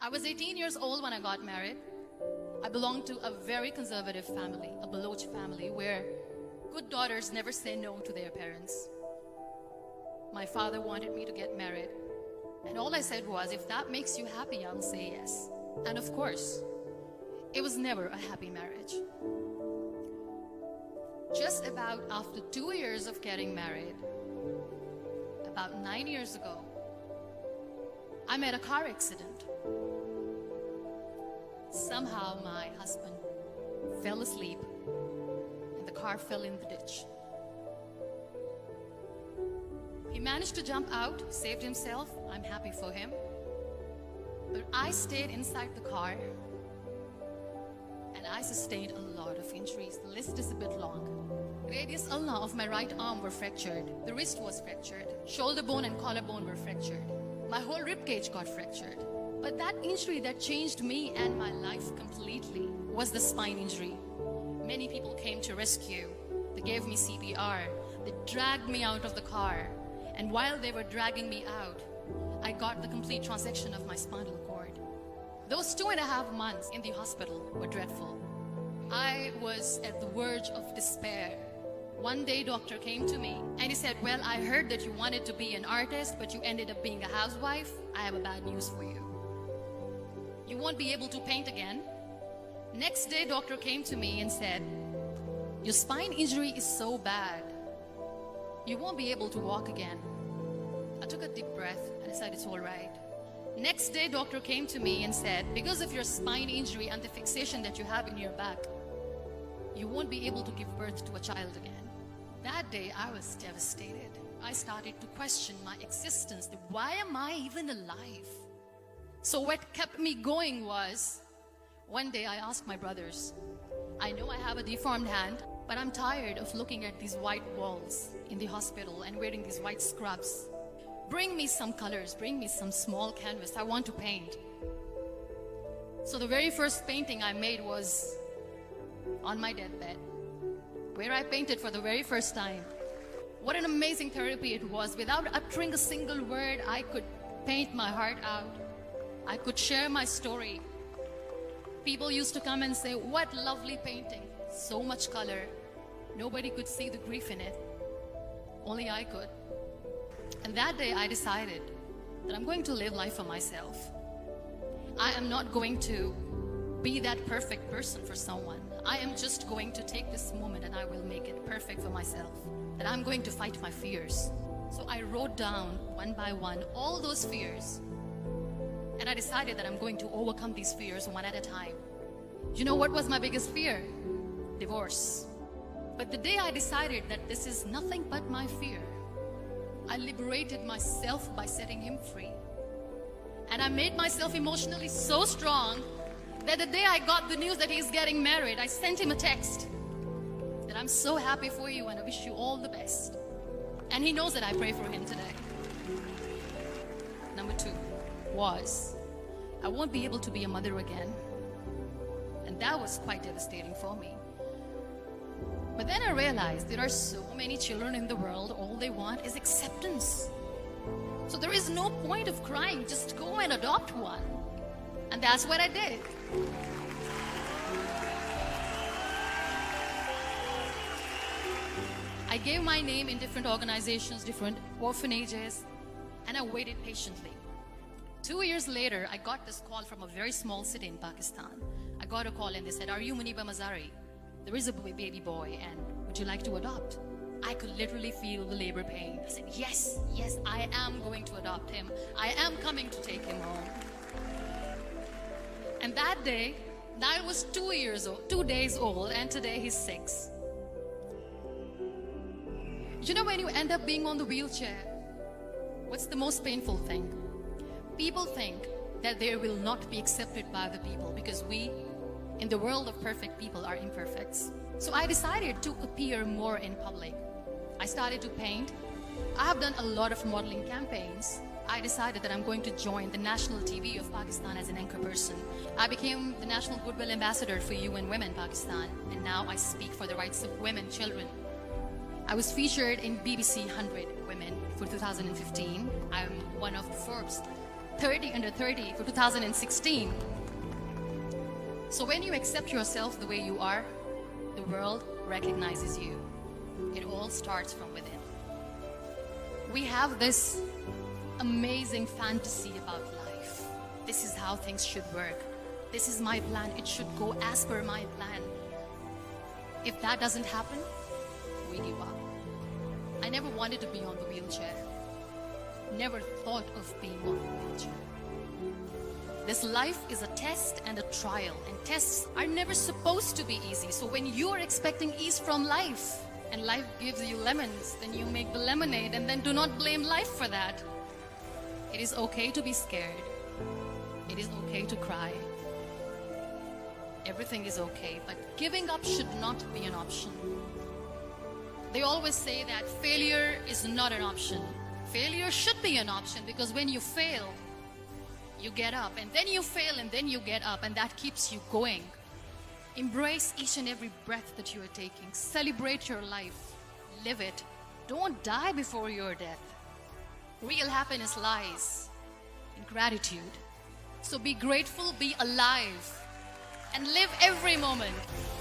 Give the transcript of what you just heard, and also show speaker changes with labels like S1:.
S1: I was 18 years old when I got married. I belonged to a very conservative family, a Baloch family, where good daughters never say no to their parents. My father wanted me to get married, and all I said was, if that makes you happy, I'll say yes. And of course, it was never a happy marriage. Just about after 2 years of getting married, about 9 years ago, I met a car accident. Somehow my husband fell asleep and the car fell in the ditch. He managed to jump out, saved himself. I'm happy for him. But I stayed inside the car and I sustained a lot of injuries. The list is a bit long. Radius ulna of my right arm were fractured. The wrist was fractured. Shoulder bone and collarbone were fractured. My whole rib cage got fractured. But that injury that changed me and my life completely was the spine injury. Many people came to rescue. They gave me CPR. They dragged me out of the car. And while they were dragging me out, I got the complete transection of my spinal cord. Those 2.5 months in the hospital were dreadful. I was at the verge of despair. One day, doctor came to me and he said, well, I heard that you wanted to be an artist, but you ended up being a housewife. I have a bad news for you. You won't be able to paint again. Next day, doctor came to me and said, your spine injury is so bad, you won't be able to walk again. I took a deep breath and I said, it's all right. Next day, doctor came to me and said, because of your spine injury and the fixation that you have in your back, you won't be able to give birth to a child again. That day, I was devastated. I started to question my existence. Why am I even alive? So what kept me going was, one day I asked my brothers, I know I have a deformed hand, but I'm tired of looking at these white walls in the hospital and wearing these white scrubs. Bring me some colors, bring me some small canvas. I want to paint. So the very first painting I made was on my deathbed, where I painted for the very first time. What an amazing therapy it was. Without uttering a single word, I could paint my heart out. I could share my story. People used to come and say, what lovely painting. So much color. Nobody could see the grief in it. Only I could. And that day I decided that I'm going to live life for myself. I am not going to be that perfect person for someone. I am just going to take this moment and I will make it perfect for myself. That I'm going to fight my fears. So I wrote down one by one all those fears. And I decided that I'm going to overcome these fears one at a time. You know what was my biggest fear? Divorce. But the day I decided that this is nothing but my fear, I liberated myself by setting him free. And I made myself emotionally so strong that the day I got the news that he's getting married, I sent him a text that I'm so happy for you and I wish you all the best. And he knows that I pray for him today. Number 2 was, I won't be able to be a mother again. And that was quite devastating for me. But then I realized there are so many children in the world, all they want is acceptance. So there is no point of crying, just go and adopt one. And that's what I did. I gave my name in different organizations, different orphanages, and I waited patiently. 2 years later, I got this call from a very small city in Pakistan. I got a call and they said, are you Muniba Mazari? There is a baby boy and would you like to adopt? I could literally feel the labor pain. I said, yes, I am going to adopt him. I am coming to take him home. And that day, I was 2 days old, and today he's 6. You know, when you end up being on the wheelchair, what's the most painful thing? People think that they will not be accepted by the people because we, in the world of perfect people, are imperfects. So I decided to appear more in public. I started to paint. I have done a lot of modeling campaigns. I decided that I'm going to join the national TV of Pakistan as an anchor person. I became the National Goodwill Ambassador for UN Women Pakistan, and now I speak for the rights of women, children. I was featured in BBC 100 Women for 2015. I'm one of the Forbes 30 under 30 for 2016. So when you accept yourself the way you are, the world recognizes you. It all starts from within. We have this amazing fantasy about life. This is how things should work. This is my plan. It should go as per my plan. If that doesn't happen, we give up. I never wanted to be on the wheelchair. Never thought of being on the wheelchair. This life is a test and a trial, and tests are never supposed to be easy. So when you are expecting ease from life, and life gives you lemons, then you make the lemonade, and then do not blame life for that. It is okay to be scared. It is okay to cry. Everything is okay, but giving up should not be an option. They always say that failure is not an option. Failure should be an option, because when you fail, you get up, and then you fail, and then you get up, and that keeps you going. Embrace each and every breath that you are taking. Celebrate your life. Live it. Don't die before your death. Real happiness lies in gratitude. So be grateful, be alive, and live every moment.